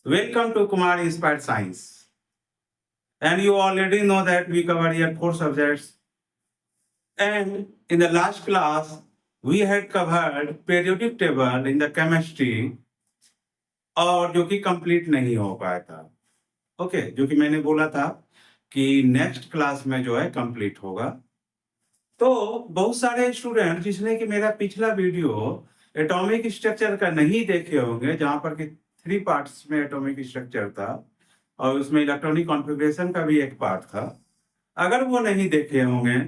Welcome to Kumar Inspired Science. And you already know that we covered here 4 subjects. And in the last class, we had covered periodic table in the chemistry और जो कि complete नहीं हो पाया था. Okay, जो कि मैंने बोला था कि नेक्स्ट क्लास में जो है कंप्लीट होगा. तो बहुत सारे स्टूडेंट जिसने कि मेरा पिछला वीडियो एटॉमिक स्ट्रक्चर का नहीं देखे होंगे, जहां पर कि 3 पार्ट्स में एटॉमिक स्ट्रक्चर था और उसमें इलेक्ट्रॉनिक कॉन्फ़िगरेशन का भी एक पार्ट था. अगर वो नहीं देखे होंगे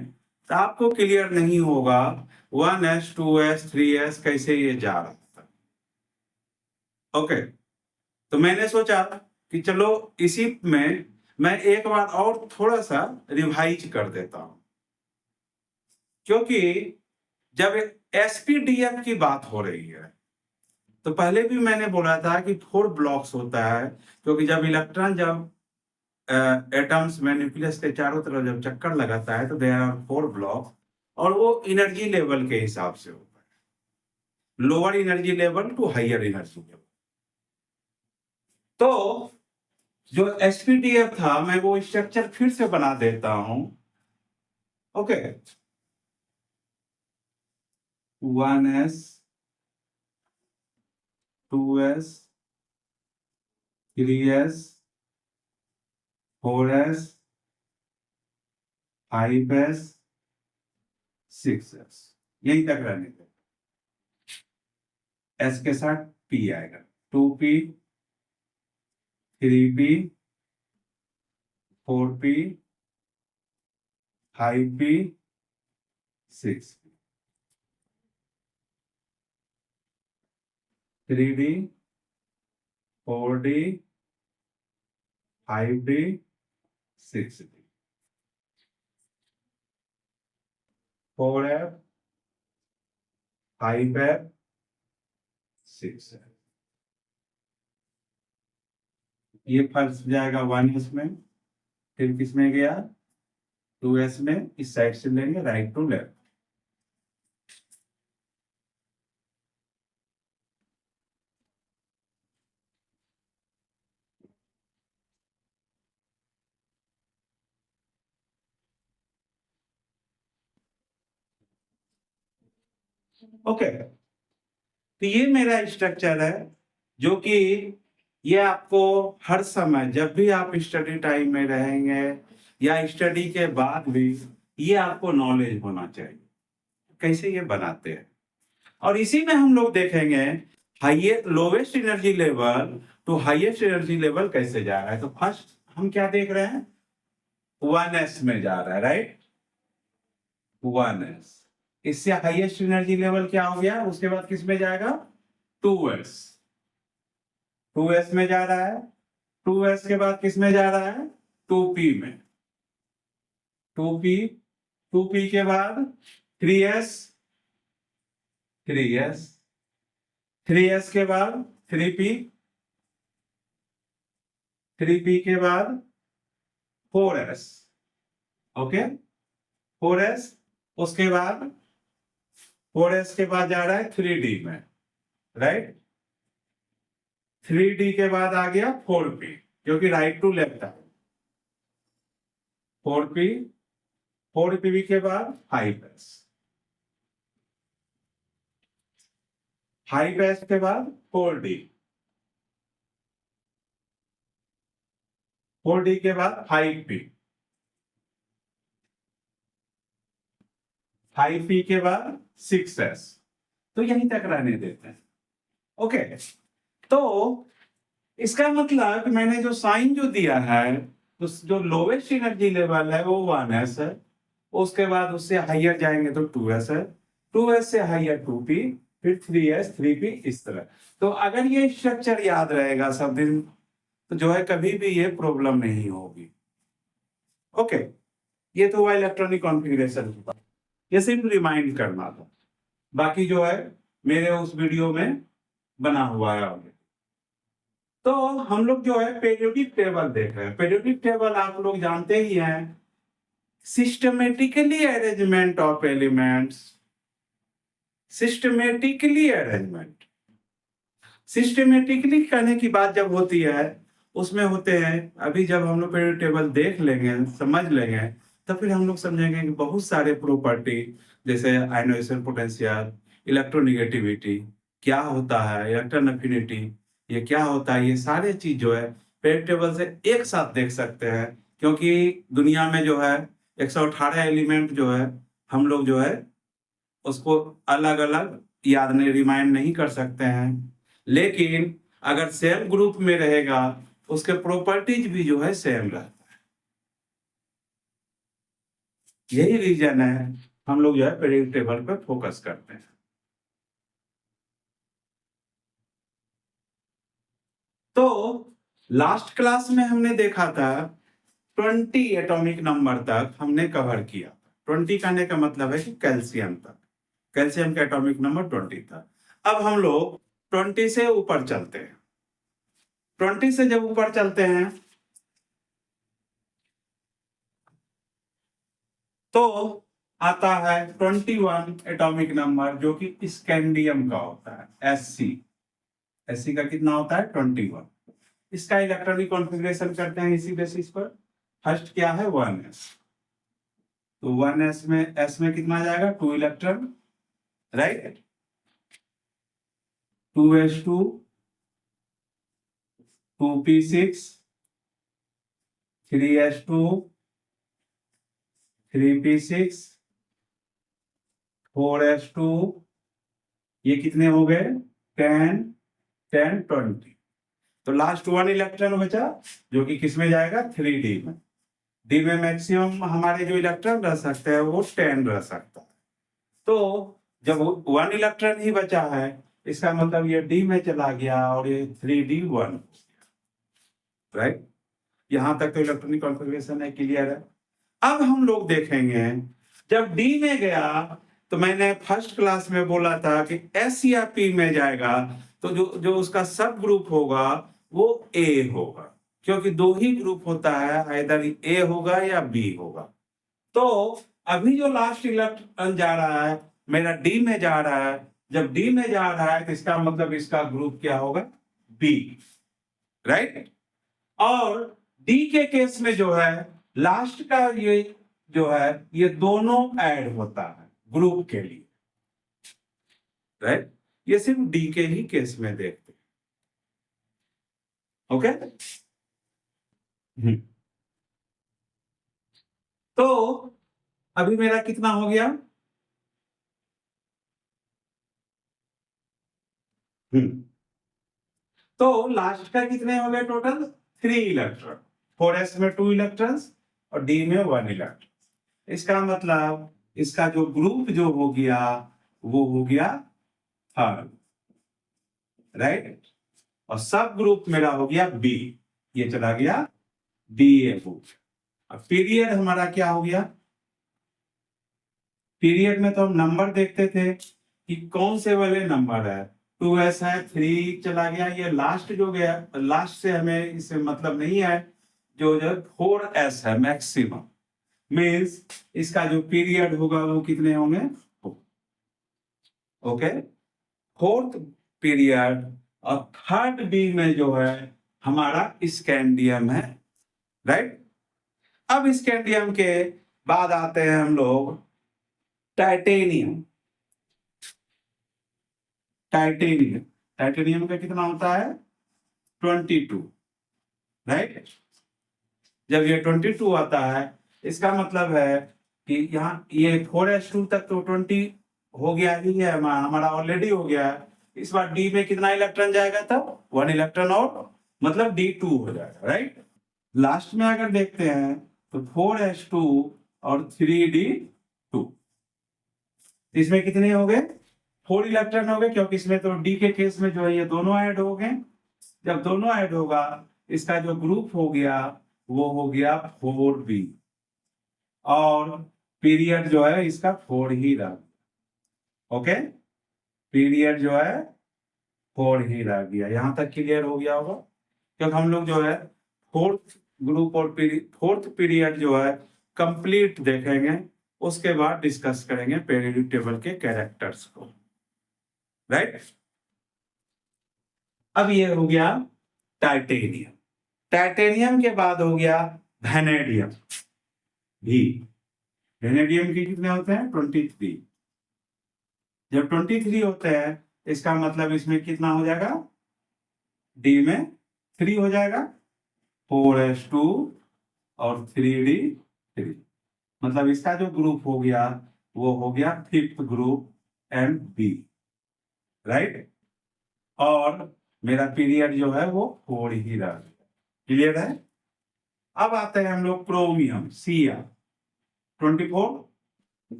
तो आपको क्लियर नहीं होगा 1s 2s 3s कैसे ये जा रहा था. ओके, तो मैंने सोचा कि चलो इसी में मैं एक बार और थोड़ा सा रिवाइज कर देता हूं, क्योंकि जब एसपीडीएफ की बात हो रही है तो पहले भी मैंने बोला था कि 4 ब्लॉक्स होता है, क्योंकि जब इलेक्ट्रॉन जब एटम्स में न्यूक्लियस के चारों तरफ जब चक्कर लगाता है तो देयर आर 4 ब्लॉक और वो एनर्जी लेवल के हिसाब से होता है, lower energy level to higher energy level. तो जो एसपीडीएफ था मैं वो स्ट्रक्चर फिर से बना देता हूं. Okay, 1s 2s 3s 4s 5s 6s यहीं तक रहने दे. एस के साथ पी आएगा, 2p 3p 4p 5p 6p 3d 4d 5d 6d 4f 5f 6f. ये फर्स्ट जाएगा 1s में, फिर किस में गया 2s में. इस साइड से लेंगे राइट टू लेफ्ट. ओके, तो ये मेरा स्ट्रक्चर है जो कि ये आपको हर समय जब भी आप स्टडी टाइम में रहेंगे या स्टडी के बाद भी ये आपको नॉलेज होना चाहिए कैसे ये बनाते हैं. और इसी में हम लोग देखेंगे highest lowest energy level to highest energy level कैसे जा रहा है. तो फर्स्ट हम क्या देख रहे हैं, 1s में जा रहा है, राइट. 1s इससे हाईएस्ट एनर्जी लेवल क्या हो गया, उसके बाद किस में जाएगा 2s. 2s में जा रहा है, 2s के बाद किस में जा रहा है 2p में, 2p 2p के बाद 3s 3s 3s के बाद 3p 3p के बाद 4s. ओके, 4s उसके बाद 4s के बाद जा रहा है 3d में, राइट. 3d के बाद आ गया 4p, क्योंकि राइट टू लेफ्ट है. 4p 4p के बाद 5s 5s के बाद 4d 4d के बाद 5p 5p के बाद 6s. तो यहीं तक रहने देते हैं. ओके, तो इसका मतलब मैंने जो साइन जो दिया है, तो जो लोवेस्ट एनर्जी लेवल है वो 1s है, उसके बाद उससे हाइयर जाएंगे तो 2s है, 2s से हाइयर 2p, फिर 3s 3p, इस तरह. तो अगर ये स्ट्रक्चर याद रहेगा सब दिन तो जो है कभी भी ये प्रॉब्लम नहीं होगी. ओके, ये तो हुआ इलेक्ट्रॉनिक कॉन्फ़िगरेशन, ये सिर्फ रिमाइंड करना था. बाकी जो है मेरे उस वीडियो में बना हुआ है ऑलरेडी. तो हम लोग जो है पीरियोडिक टेबल देख रहे हैं. पीरियोडिक टेबल आप लोग जानते ही हैं, systematically arrangement of elements, systematically arrangement. Systematically कहने की बात जब होती है, उसमें होते हैं, अभी जब हम लोग पीरियोडिक टेबल देख लेंगे, समझ लेंगे, तो फिर हम लोग समझेंगे कि बहुत सारे प्रॉपर्टी, जैसे आयनाइजेशन पोटेंशियल, इलेक्ट्रोनेगेटिविटी क्या होता है, इलेक्ट्रॉन अफिनिटी ये क्या होता है, ये सारे चीज जो है पीरियोडिक टेबल से एक साथ देख सकते हैं। क्योंकि दुनिया में जो है 118 एलिमेंट जो है, हम लोग जो है उसको अलग अलग याद नहीं, रिमाइंड नहीं कर सकते हैं, लेकिन अगर सेम ग्रुप में रहेगा उसके प्रॉपर्टीज भी जो है सेम रहता है। यही रीजन है हम लोग जो है पीरियोडिक टेबल पर फोकस करते हैं। तो लास्ट क्लास में हमने देखा था 20 एटॉमिक नंबर तक हमने कवर किया। 20 कहने का मतलब है कि कैल्शियम तक, कैल्शियम का एटॉमिक नंबर 20 था। अब हम लोग 20 से ऊपर चलते हैं। 20 से जब ऊपर चलते हैं तो आता है 21 एटॉमिक नंबर, जो कि स्कैंडियम का होता है, Sc। Sc का कितना होता है 21। इसका इलेक्ट्रॉनिक कॉन्फ़िगरेशन करते हैं इसी बेसिस पर। फर्स्ट क्या है 1s, तो 1s में s में कितना जाएगा 2 electron, right. 2s2, 2p6, 3s2, 3p6, 4s2, ये कितने हो गए 10, 10, 20। तो लास्ट 1 इलेक्ट्रॉन बचा, जो कि किस में जाएगा 3d में। डी में मैक्सिमम हमारे जो इलेक्ट्रॉन रह सकते हैं वो 10 रह सकता है। तो जब 1 इलेक्ट्रॉन ही बचा है, इसका मतलब ये डी में चला गया और ये 3d1, राइट। यहां तक तो इलेक्ट्रॉनिक कॉन्फ़िगरेशन है, क्लियर है। अब हम लोग देखेंगे जब डी में गया, तो मैंने फर्स्ट क्लास में बोला था कि एस या पी में जाएगा तो जो जो उसका सब ग्रुप होगा वो ए होगा, क्योंकि दो ही ग्रुप होता है, इधर ए होगा या बी होगा। तो अभी जो लास्ट इलेक्ट्रॉन जा रहा है मेरा डी में जा रहा है, जब डी में जा रहा है तो इसका मतलब इसका ग्रुप क्या होगा बी, राइट। और डी के केस में जो है लास्ट का ये जो है ये दोनों ऐड होता है ग्रुप के लिए, राइट। ये सिर्फ डी के ही केस में देखते हैं, ओके। तो अभी मेरा कितना हो गया, तो लास्ट का कितने हो गए टोटल 3 इलेक्ट्रॉन। 4s में 2 इलेक्ट्रॉन्स और डी में 1 इलेक्ट्रॉन। इसका मतलब इसका जो ग्रुप जो हो गया वो हो गया थर्ड, राइट। और सब ग्रुप मेरा हो गया बी, ये चला गया बी ए हो। अब पीरियड हमारा क्या हो गया, पीरियड में तो हम नंबर देखते थे कि कौन से वाले नंबर है, 2s है, 3 चला गया, ये लास्ट जो गया, लास्ट से हमें इससे मतलब नहीं है, जो 4s है मैक्सिमम, मीन्स इसका जो पीरियड होगा वो कितने होंगे, ओके। फोर्थ पीरियड और थर्ड बी में जो है हमारा स्कैंडियम है, राइट। अब स्कैंडियम के बाद आते हैं हम लोग टाइटेनियम। टाइटेनियम, टाइटेनियम का कितना होता है 22, राइट। जब ये 22 आता है इसका मतलब है कि यहाँ ये 4s2 तक तो 20 हो गया ही है, हमारा ऑलरेडी हो गया है। इस बार डी में कितना इलेक्ट्रॉन जाएगा तब 1 इलेक्ट्रॉन और, मतलब D2 हो जाएगा, राइट। लास्ट में अगर देखते हैं तो 4s2 और 3d2, इसमें कितने हो गए 4 इलेक्ट्रॉन हो गए, क्योंकि इसमें तो डी के केस में जो है ये दोनों ऐड हो गए। जब दोनों ऐड होगा इसका जो ग्रुप हो गया वो हो गया 4b, और पीरियड जो है इसका 4 ही रहा, ओके। पीरियड जो है 4 ही रह गया। यहां तक क्लियर हो गया होगा, क्योंकि हम लोग जो है फोर्थ ग्रुप और फोर्थ पीरियड जो है कंप्लीट देखेंगे, उसके बाद डिस्कस करेंगे पीरियोडिक टेबल के कैरेक्टर्स को, राइट। अब ये हो गया टाइटेनियम। टाइटेनियम के बाद हो गया वेनेडियम भी। वेनेडियम के कितने होते हैं? 23। जब 23 होते हैं इसका मतलब इसमें कितना हो जाएगा? डी में 3 हो जाएगा, 4s2 और 3d3। मतलब इसका जो ग्रुप हो गया वो हो गया 5th ग्रुप Mb, राइट। और मेरा पीरियड जो है वो 4 ही रह गया। क्लियर है? अब आते हैं हम लोग क्रोमियम Cr24।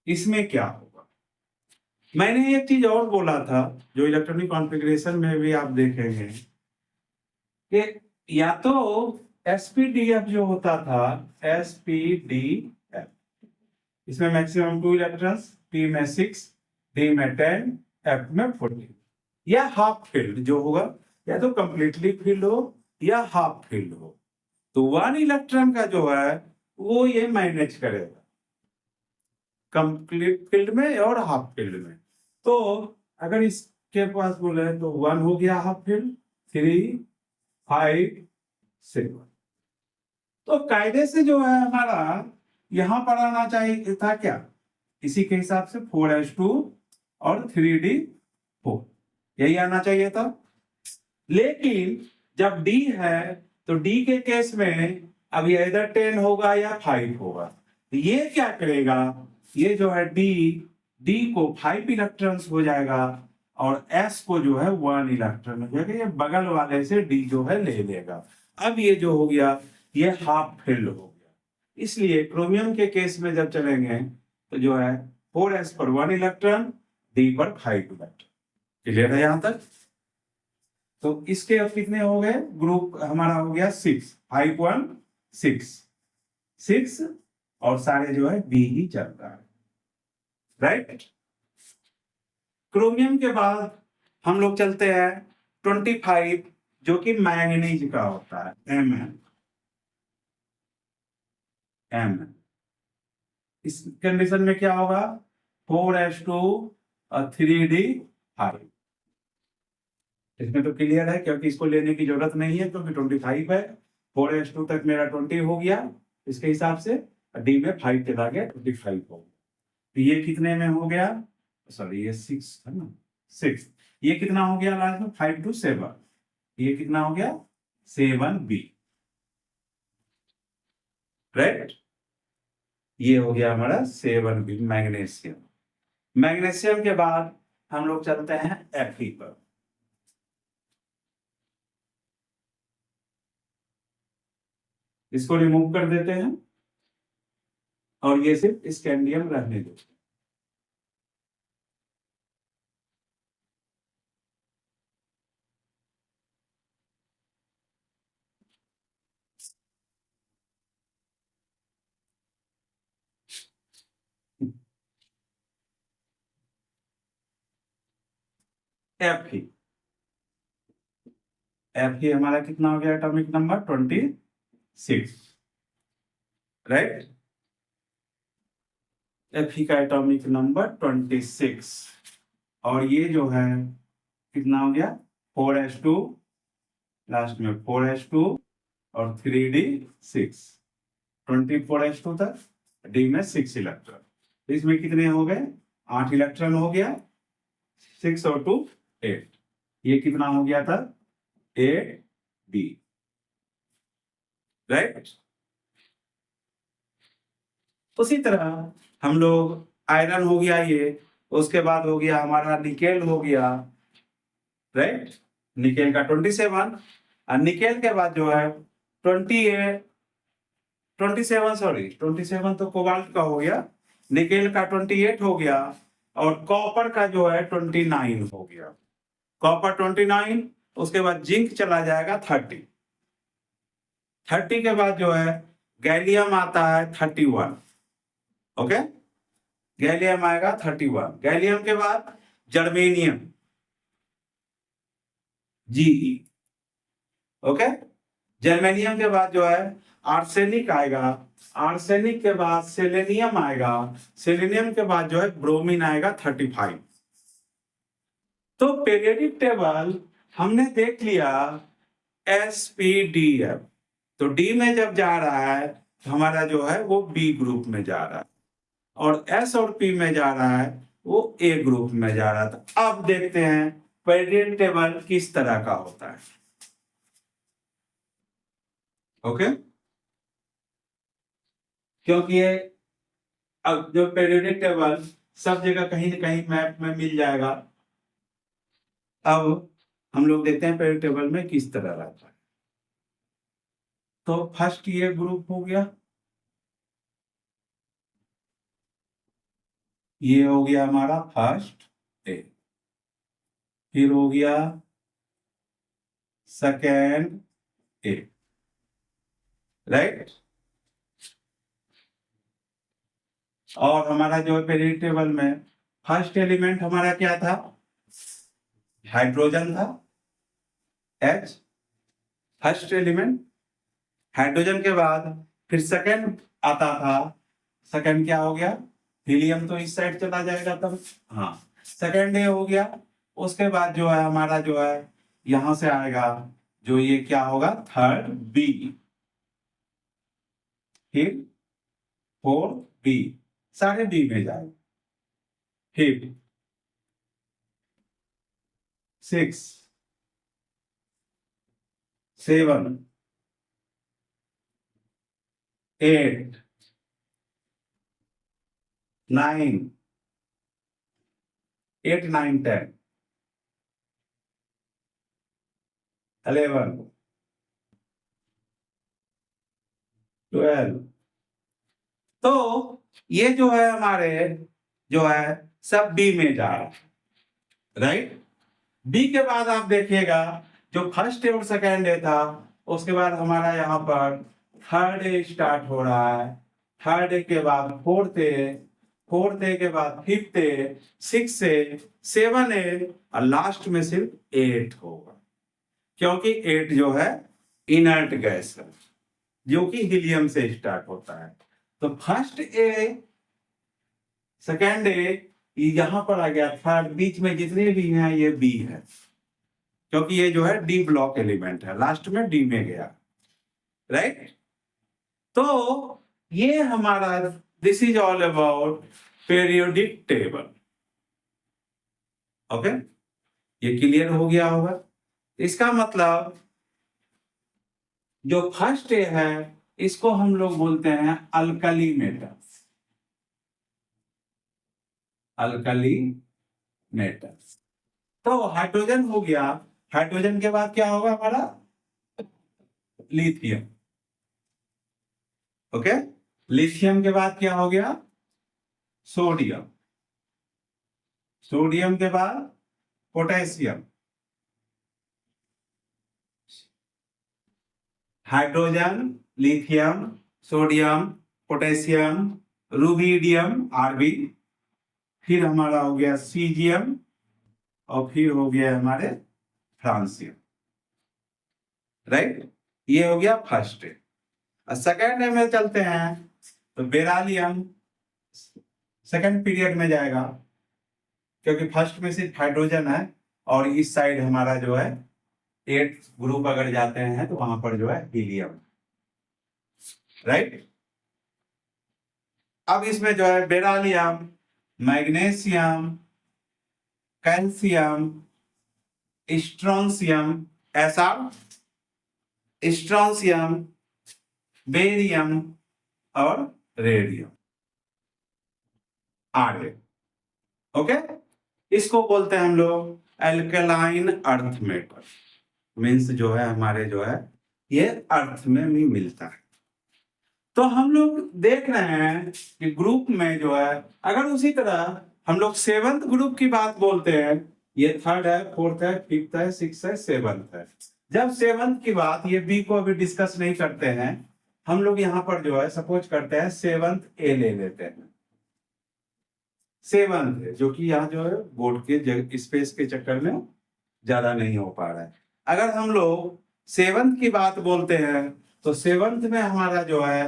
इसमें क्या होगा? मैंने एक चीज और बोला था जो इलेक्ट्रॉनिक कॉन्फ़िगरेशन में भी आप देखेंगे कि या तो sp-df जो होता था, sp-df, इसमें मैक्सिमम 2 इलेक्ट्रॉन्स, p में 6, d में 10, f में 14, या हाफ फील्ड जो होगा, या तो कंप्लीटली फील्ड हो या हाफ फील्ड हो। तो 1 इलेक्ट्रॉन का जो है वो ये मैनेज करेगा कंप्लीट फील्ड में और हाफ फील्ड में। तो अगर इसके पास बोले तो 1 हो गया हाफ फील्ड, 3, 5, 7। तो कायदे से जो है हमारा यहां पर आना चाहिए था क्या? इसी के हिसाब से 4s2 और 3d4 यही आना चाहिए था। लेकिन जब d है तो d के केस में अभी इधर 10 होगा या 5 होगा। ये क्या करेगा? ये जो है d को 5 इलेक्ट्रॉन्स हो जाएगा और s को जो है 1 इलेक्ट्रॉन हो जाएगा। ये बगल वाले से d जो है ले लेगा। अब ये जो हो गया ये हाफ फील्ड हो गया। इसलिए क्रोमियम के केस में जब चलेंगे तो जो है 4s पर 1 इलेक्ट्रॉन, d पर 5 इलेक्ट्रॉन। क्लियर है यहां तक? तो इसके अब कितने हो गए? ग्रुप हमारा हो गया 6, 5 1 6 और सारे जो है बी ही चलता है, राइट। क्रोमियम के बाद हम लोग चलते हैं 25 जो कि मैंगनीज का होता है, M। इस कंडीशन में क्या होगा? 4s2 और 3d5। इसमें तो क्लियर है क्योंकि इसको लेने की जरूरत नहीं है क्योंकि 25 है। 4s2 तक मेरा 20 हो गया इसके हिसाब से, डी में 5 चला गया, 25 हो गया। तो ये कितने में हो गया? सॉरी ये 6 है ना, 6। ये कितना हो गया लास्ट में? 5 to 7। ये कितना हो गया? 7b, right. ये हो गया हमारा 7b मैग्नीशियम। मैग्नीशियम के बाद हम लोग चलते हैं Fe पर। इसको रिमूव कर देते हैं और ये सिर्फ स्कैंडियम रहने देते हैं। Fe, Fe हमारा कितना हो गया? Atomic number 26, right. Fe का एटॉमिक नंबर 26 और ये जो है कितना हो गया? 4s2, लास्ट में 4s2 और 3d6, 24s2 तक, डी में 6 इलेक्ट्रॉन। इसमें कितने हो गए? 8 इलेक्ट्रॉन हो गया, 6 और 2 8। ये कितना हो गया था? 8d, right. उसी तरह हम लोग आयरन हो गया ये, उसके बाद हो गया हमारा निकेल हो गया, राइट। निकेल का 27 और निकेल के बाद जो है 27 तो कोबाल्ट का हो गया, निकेल का 28 हो गया और कॉपर का जो है 29 हो गया। कॉपर 29, उसके बाद जिंक चला जाएगा 30 के बाद जो है गैलियम आता है 31, ओके। गैलियम आएगा 31। गैलियम के बाद जर्मेनियम Ge, ओके। जर्मेनियम के बाद जो है आर्सेनिक आएगा, आर्सेनिक के बाद सेलेनियम आएगा, सेलेनियम के बाद जो है ब्रोमीन आएगा 35। तो पीरियोडिक टेबल हमने देख लिया SPDF, तो डी में जब जा रहा है तो हमारा जो है वो बी ग्रुप में जा रहा है, और एस और पी में जा रहा है वो ए ग्रुप में जा रहा था। अब देखते हैं पीरियड टेबल किस तरह का होता है। ओके, क्योंकि ये अब जो पीरियडिक टेबल सब जगह कहीं ना कहीं मैप में मिल जाएगा। अब हम लोग देखते हैं पीरियड टेबल में किस तरह रहता है। तो फर्स्ट ये ग्रुप हो गया, ये हो गया हमारा फर्स्ट ए, फिर हो गया सेकेंड ए, राइट। और हमारा जो पीरियड टेबल में फर्स्ट एलिमेंट हमारा क्या था, हाइड्रोजन था, H फर्स्ट एलिमेंट। हाइड्रोजन के बाद फिर सेकेंड आता था, सेकेंड क्या हो गया, हीलियम, तो इस साइड चला जाएगा तब, हाँ सेकेंड ए हो गया। उसके बाद जो है हमारा जो है यहां से आएगा जो ये क्या होगा, थर्ड बी, फिर फोर्थ बी, सारे बी में जाएगा, फिर 6 7 8 9 8 9 10 11 12। तो ये जो है हमारे जो है सब बी में जा रहा है, राइट। बी के बाद आप देखिएगा जो फर्स्ट ए और सेकेंड ए था, उसके बाद हमारा यहाँ पर थर्ड ए स्टार्ट हो रहा है, थर्ड ए के बाद फोर्थ ए, फोर्थ ए के बाद फिफ्थ ए, सिक्स ए, सेवन ए, और लास्ट में सिर्फ 8 होगा, क्योंकि 8 जो है इनर्ट गैस है जो कि हीलियम से स्टार्ट होता है। तो फर्स्ट ए, सेकेंड ए यहां पर आ गया, थर्ड, बीच में जितने भी हैं ये बी है, क्योंकि ये जो है डी ब्लॉक एलिमेंट है, लास्ट में डी में गया, राइट। तो ये हमारा this is all about periodic table. Okay, ये क्लियर हो गया होगा। इसका मतलब जो फर्स्ट ए है इसको हम लोग बोलते हैं अल्कली मेटल्स, अल्कली मेटल्स। तो हाइड्रोजन हो गया, हाइड्रोजन के बाद क्या होगा हमारा, लिथियम। ओके, लिथियम के बाद क्या हो गया, सोडियम, सोडियम के बाद potassium, hydrogen, lithium, sodium, potassium, rubidium RB, फिर हमारा हो गया सीजियम, और फिर हो गया हमारे फ्रांसियम, राइट। ये हो गया फर्स्ट ए। सेकेंड ए में चलते हैं तो बेरालियम सेकेंड पीरियड में जाएगा, क्योंकि फर्स्ट में सिर्फ हाइड्रोजन है, और इस साइड हमारा जो है 8 ग्रुप अगर जाते हैं तो वहां पर जो है हीलियम, राइट। अब इसमें जो है बेरालियम, मैग्नीशियम, कैल्शियम, स्ट्रोंशियम, ऐसा स्ट्रोंशियम, बेरियम और रेडियम आगे। ओके, इसको बोलते हैं हम लोग एल्कलाइन अर्थ मेटल, मीन्स जो है हमारे जो है ये अर्थ में भी मिलता है। तो हम लोग देख रहे हैं कि ग्रुप में जो है अगर उसी तरह हम लोग सेवंथ ग्रुप की बात बोलते हैं, ये थर्ड है, फोर्थ है, फिफ्थ है, सिक्स है, सेवंथ है। जब सेवंथ की बात, ये बी को अभी डिस्कस नहीं करते हैं हम लोग, यहाँ पर जो है सपोज करते हैं सेवंथ ए ले लेते हैं, सेवंथ है जो कि यहाँ जो है बोर्ड के स्पेस के चक्कर में ज्यादा नहीं हो पा रहा है। अगर हम लोग सेवंथ की बात बोलते हैं तो सेवंथ में हमारा जो है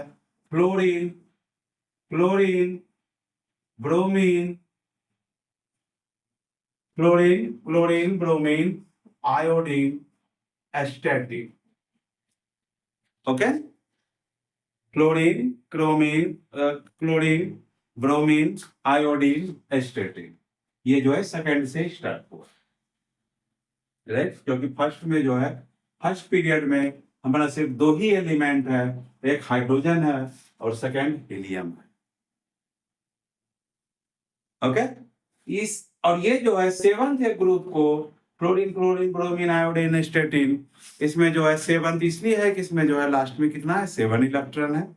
fluorine, chlorine, bromine, chlorine, chlorine, bromine iodine एस्टेटिन. Okay, chlorine, chlorine, bromine, iodine, एस्टेटिन. ये जो है सेकंड से स्टार्ट हुआ, राइट. क्योंकि फर्स्ट में जो है, फर्स्ट पीरियड में हमारा सिर्फ दो ही एलिमेंट है, एक हाइड्रोजन है और सेकंड हीलियम है. ओके, इस और ये जो है सेवंथ ग्रुप को क्लोरीन, क्लोरीन, ब्रोमीन, आयोडीन, एस्टेटिन, इसमें जो है सेवंथ इसलिए है कि इसमें जो है लास्ट में कितना है, 7 इलेक्ट्रॉन है.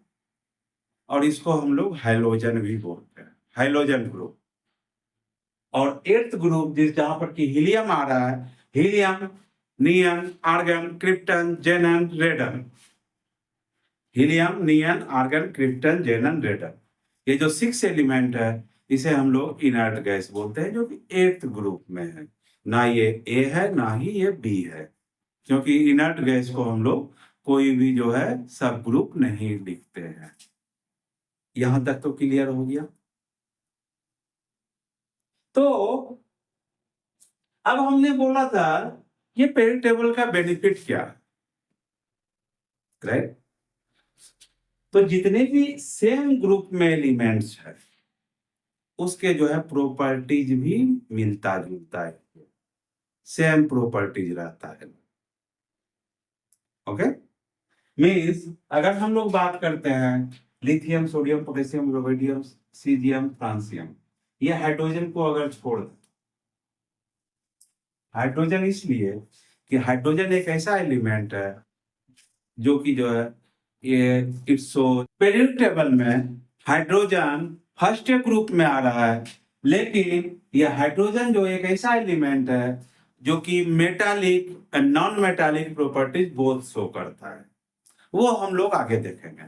और इसको हम लोग हैलोजन भी बोलते हैं, हैलोजन ग्रुप. और एट्थ ग्रुप जिस जहां पर कि हीलियम आ रहा है, हीलियम, नियन, आर्गन, क्रिप्टन, जेनन, रेडन. हीलियम, नियन, आर्गन, क्रिप्टन, जेनन, रेडन, ये जो 6 एलिमेंट है इसे हम लोग इनर्ट गैस बोलते हैं, जो कि एट्थ ग्रुप में है. ना ये ए है ना ही ये बी है, क्योंकि इनर्ट गैस को हम लोग कोई भी जो है सब ग्रुप नहीं लिखते हैं. यहां तक तो क्लियर हो गया. तो अब हमने बोला था ये पीरियड टेबल का बेनिफिट क्या है, राइट. तो जितने भी सेम ग्रुप में एलिमेंट्स है उसके जो है प्रॉपर्टीज भी मिलता जुलता है, सेम प्रॉपर्टीज रहता है. ओके, मीन्स अगर हम लोग बात करते हैं lithium, sodium, potassium, rhodium, caesium, francium, ये हाइड्रोजन को अगर छोड़ दें, हाइड्रोजन इसलिए कि हाइड्रोजन एक ऐसा एलिमेंट है जो कि जो है ये इट्स पीरियड टेबल में हाइड्रोजन फर्स्ट ग्रुप में आ रहा है, लेकिन ये हाइड्रोजन जो एक ऐसा एलिमेंट है जो कि metallic and non metallic properties both show करता है, वो हम लोग आगे देखेंगे.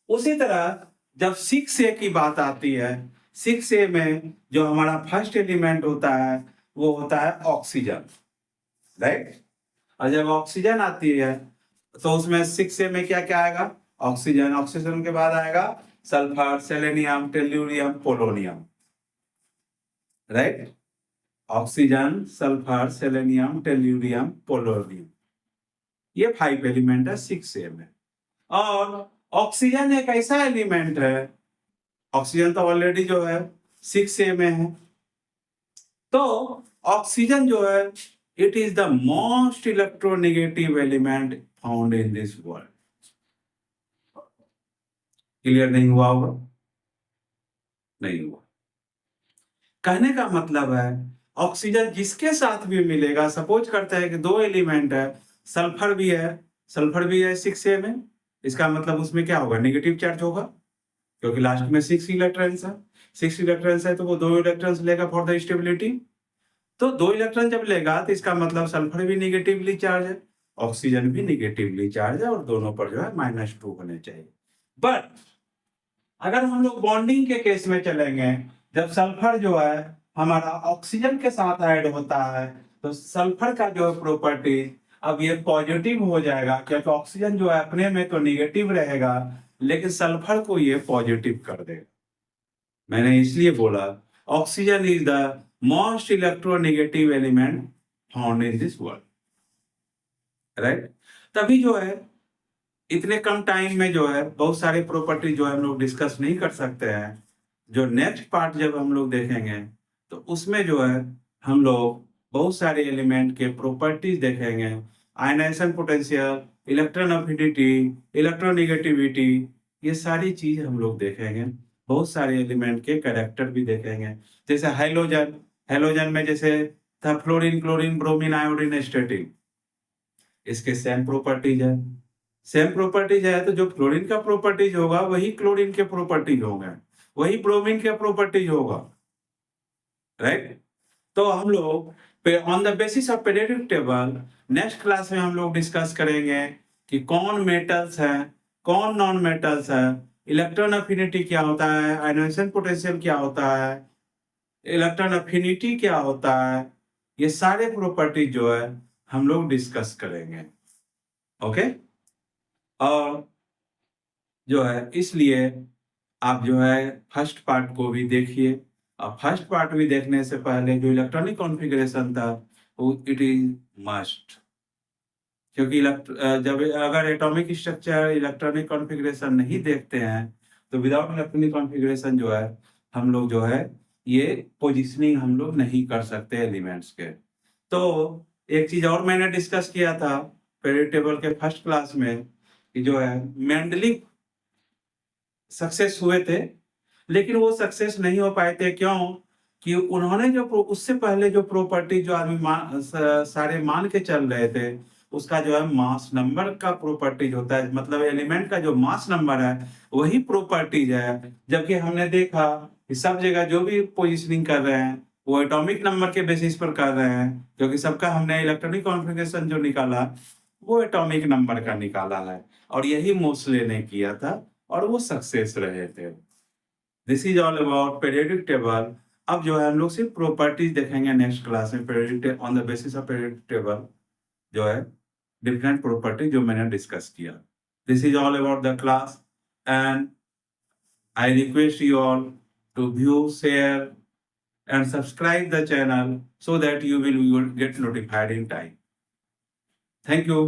उसी तरह जब 6A की बात आती है, 6A में जो हमारा फर्स्ट एलिमेंट होता है वो होता है ऑक्सीजन, राइट. और जब ऑक्सीजन आती है तो उसमें 6A में क्या क्या आएगा, ऑक्सीजन. ऑक्सीजन के बाद आएगा sulphur, selenium, tellurium, polonium, right. Oxygen, sulphur, selenium, tellurium, polonium, ये 5 एलिमेंट है 6A में. और ऑक्सीजन एक ऐसा एलिमेंट है, ऑक्सीजन तो ऑलरेडी जो है 6A में है. तो ऑक्सीजन जो है it is the most electronegative element found in this world. Clear नहीं हुआ होगा, नहीं हुआ. कहने का मतलब है ऑक्सीजन जिसके साथ भी मिलेगा, सपोज करते हैं कि दो एलिमेंट है, सल्फर भी है, सल्फर भी है 6A में, इसका मतलब उसमें क्या होगा, नेगेटिव चार्ज होगा, क्योंकि लास्ट में 6 इलेक्ट्रॉन्स है. 6 इलेक्ट्रॉन्स है तो वो 2 इलेक्ट्रॉन्स लेगा फॉर द स्टेबिलिटी. तो 2 इलेक्ट्रॉन जब लेगा तो इसका मतलब सल्फर भी निगेटिवली चार्ज है, ऑक्सीजन भी निगेटिवली चार्ज है, और दोनों पर जो है -2 होने चाहिए. बट अगर हम लोग बॉन्डिंग के केस में चलेंगे, जब सल्फर जो है हमारा ऑक्सीजन के साथ ऐड होता है तो सल्फर का जो है प्रॉपर्टी अब ये पॉजिटिव हो जाएगा, क्योंकि ऑक्सीजन जो है अपने में तो निगेटिव रहेगा लेकिन सल्फर को ये पॉजिटिव कर देगा. मैंने इसलिए बोला oxygen is the most electronegative element found in this world, right. तभी जो है इतने कम टाइम में जो है बहुत सारे प्रॉपर्टी जो है हम लोग डिस्कस नहीं कर सकते हैं. जो नेक्स्ट पार्ट जब हम लोग देखेंगे तो उसमें जो है हम लोग बहुत सारे एलिमेंट के प्रॉपर्टीज देखेंगे, ionization potential, electron affinity, electronegativity, ये सारी चीज हम लोग देखेंगे. बहुत सारे एलिमेंट के कैरेक्टर भी देखेंगे, जैसे हाइड्रोजन, हाइड्रोजन में जैसे था फ्लोरीन, क्लोरीन, ब्रोमीन, आयोडीन, एस्टेटिन, इसके सेम प्रॉपर्टीज है. सेम प्रॉपर्टीज है तो जो फ्लोरीन का प्रॉपर्टीज होगा वही क्लोरीन के प्रॉपर्टीज होंगे, वही ब्रोमीन के प्रॉपर्टीज होगा, राइट. तो हम लोग on the basis of periodic table next class में हम लोग डिस्कस करेंगे कि कौन मेटल्स है, कौन नॉन मेटल्स है, इलेक्ट्रॉन अफिनिटी क्या होता है, आयनाइजेशन पोटेंशियल क्या होता है, इलेक्ट्रॉन अफिनिटी क्या होता है, ये सारे प्रॉपर्टी जो है हम लोग डिस्कस करेंगे. ओके. और जो है इसलिए आप जो है फर्स्ट पार्ट को भी देखिए, और फर्स्ट पार्ट भी देखने से पहले जो इलेक्ट्रॉनिक कॉन्फ़िगरेशन था इट इज मस्ट, क्योंकि जब अगर एटॉमिक स्ट्रक्चर इलेक्ट्रॉनिक कॉन्फ़िगरेशन नहीं देखते हैं तो विदाउट इलेक्ट्रॉनिक कॉन्फ़िगरेशन जो है हम लोग जो है ये पोजीशनिंग हम लोग नहीं कर सकते एलिमेंट्स के। तो एक चीज और मैंने डिस्कस किया था पीरियड टेबल के फर्स्ट क्लास में कि जो है मेंडलिक सक्सेस हुए थे, लेकिन वो सक्सेस नहीं हो पाए थे। क्यों? कि उन्होंने जो उससे पहले जो प्रॉपर्टी जो आदमी सारे मान के चल रहे थे, उसका जो है मास नंबर का प्रॉपर्टीज होता है, मतलब एलिमेंट का जो मास नंबर है वही प्रॉपर्टीज है। जबकि हमने देखा कि सब जगह जो भी पोजिशनिंग कर रहे हैं वो एटॉमिक नंबर के बेसिस पर कर रहे हैं, क्योंकि सबका हमने इलेक्ट्रॉनिक कॉन्फ़िगरेशन जो निकाला वो एटॉमिक नंबर का निकाला है, और यही मोस्ले ने किया था और वो सक्सेस रहे थे। This is all about periodic table. अब जो है हम लोग सिर्फ प्रॉपर्टीज देखेंगे नेक्स्ट क्लास में, periodic on the basis of periodic table जो है डिफरेंट प्रॉपर्टी जो मैंने डिस्कस किया। This is all about the class and I request you all to view, share and subscribe the channel so that you will get notified in time. Thank you.